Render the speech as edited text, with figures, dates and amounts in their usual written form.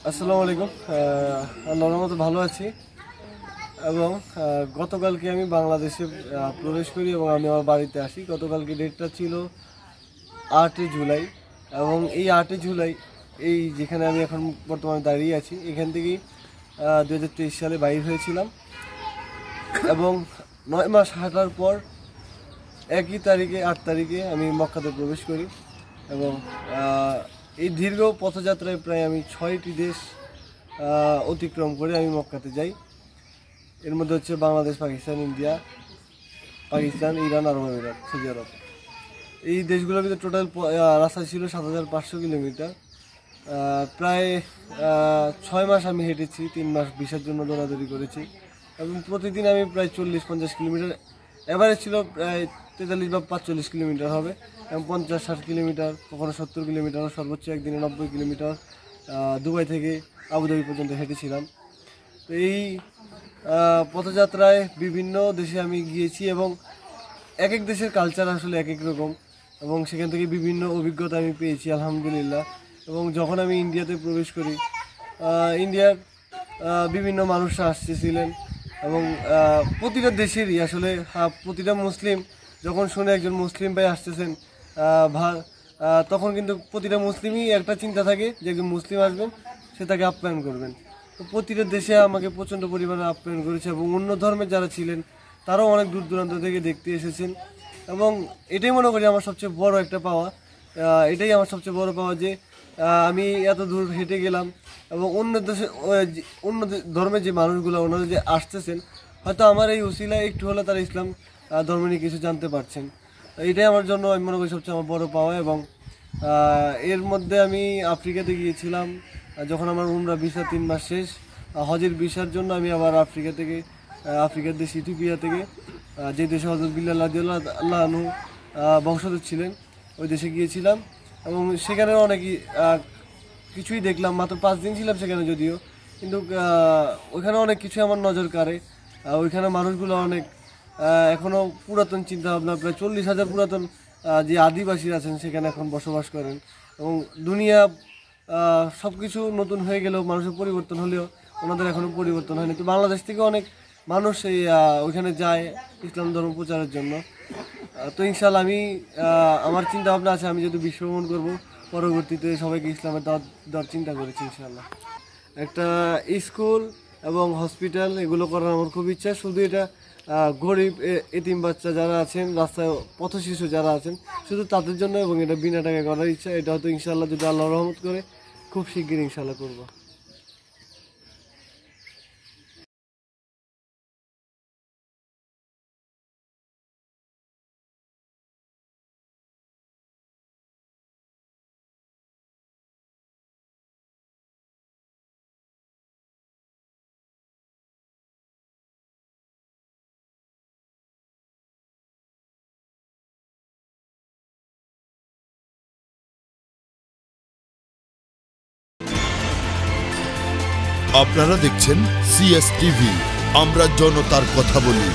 আসসালামু আলাইকুম। আল্লাহর রহমতে ভালো আছি এবং গতকালকে আমি বাংলাদেশে প্রবেশ করি এবং আমি আমার বাড়িতে আসি। গতকালকে ডেটটা ছিল 8 জুলাই এবং এই 8 জুলাই এই যেখানে আমি এখন বর্তমানে দাঁড়িয়ে আছি এখান থেকেই 2023 সালে বাইর হয়েছিলাম এবং 9 মাস হাঁটার পর একই তারিখে 8 তারিখে আমি মক্কাতে প্রবেশ করি এবং এই দীর্ঘ পথযাত্রায় প্রায় আমি 6টি দেশ অতিক্রম করে আমি মক্কাতে যাই। এর মধ্যে হচ্ছে বাংলাদেশ, পাকিস্তান, ইন্ডিয়া, পাকিস্তান, ইরান, আরব আমিরাত, সৌদি আরব। এই দেশগুলোর ভিতরে টোটাল রাস্তা ছিল 7500 কিলোমিটার। প্রায় 6 মাস আমি হেঁটেছি, 3 মাস ভিসার জন্য দৌড়াদৌড়ি করেছি এবং প্রতিদিন আমি প্রায় 40-50 কিলোমিটার, এভারেজ ছিল প্রায় 43 বা 45 কিলোমিটার হবে এবং 50-60 কিলোমিটার, কখনো 70 কিলোমিটার, সর্বোচ্চ একদিনে 90 কিলোমিটার দুবাই থেকে আবুধাবি পর্যন্ত হেঁটেছিলাম। তো এই পথযাত্রায় বিভিন্ন দেশে আমি গিয়েছি এবং এক এক দেশের কালচার আসলে এক এক রকম এবং সেখান থেকে বিভিন্ন অভিজ্ঞতা আমি পেয়েছি আলহামদুলিল্লাহ। এবং যখন আমি ইন্ডিয়াতে প্রবেশ করি, ইন্ডিয়ার বিভিন্ন মানুষরা আসতেছিলেন এবং প্রতিটা দেশেরই আসলে প্রতিটা মুসলিম যখন শুনে একজন মুসলিম ভাই আসতেছেন তখন কিন্তু প্রতিটা মুসলিমই একটা চিন্তা থাকে যে একজন মুসলিম আসবেন, সে তাকে আপ্যায়ন করবেন। তো প্রতিটা দেশে আমাকে প্রচণ্ড পরিমাণে আপ্যায়ন করেছে এবং অন্য ধর্মের যারা ছিলেন তারাও অনেক দূর দূরান্ত থেকে দেখতে এসেছেন এবং এটাই মনে করি আমার সবচেয়ে বড় একটা পাওয়া। এটাই আমার সবচেয়ে বড় পাওয়া যে আমি এত দূর হেঁটে গেলাম এবং অন্য দেশে অন্য ধর্মের যে মানুষগুলো ওনারা যে আসতেছেন হয়তো আমার এই উসিলায় একটু হলে তারা ইসলাম ধর্ম নিয়ে কিছু জানতে পারছেন। এটাই আমার জন্য আমি মনে করি সবচেয়ে আমার বড় পাওয়া। এবং এর মধ্যে আমি আফ্রিকাতে গিয়েছিলাম যখন আমার উমরা ভিসা 3 মাস শেষ। হজের ভিসার জন্য আমি আবার আফ্রিকার দেশ ইথিওপিয়া থেকে, যে দেশে হযরত বিল্লাল রাদিয়াল্লাহু আনহু বংশধর ছিলেন, ওই দেশে গিয়েছিলাম এবং সেখানে অনেক কিছুই দেখলাম। মাত্র 5 দিন ছিলাম সেখানে যদিও, কিন্তু ওইখানে অনেক কিছু আমার নজর কাড়ে। ওইখানে মানুষগুলো অনেক এখনও পুরাতন চিন্তাভাবনা, প্রায় 40,000 পুরাতন যে আদিবাসী আছেন সেখানে এখন বসবাস করেন এবং দুনিয়া সব কিছু নতুন হয়ে গেলেও মানুষের পরিবর্তন হলেও ওনাদের এখনও পরিবর্তন হয়নি। তো বাংলাদেশ থেকে অনেক মানুষ এই ওইখানে যায় ইসলাম ধর্ম প্রচারের জন্য। তো ইনশাআল্লাহ আমি আমার চিন্তা ভাবনা আছে আমি যদি বিশ্ব ভ্রমণ করবো, পরবর্তীতে সবাইকে ইসলামের দেওয়ার চিন্তা করেছি ইনশাআল্লাহ। একটা স্কুল এবং হসপিটাল এগুলো করার আমার খুব ইচ্ছা। শুধু এটা গরিব এতিম বাচ্চা যারা আছেন, রাস্তায় পথ শিশু যারা আছেন, শুধু তাদের জন্য এবং এটা বিনা টাকায় করার ইচ্ছা। এটা হয়তো ইনশাআল্লাহ যদি আল্লাহ রহমত করে খুব শিগগির ইনশাআল্লাহ করবো। আপনারা দেখছেন সিএস টিভি, আমরা জনতার কথা বলি।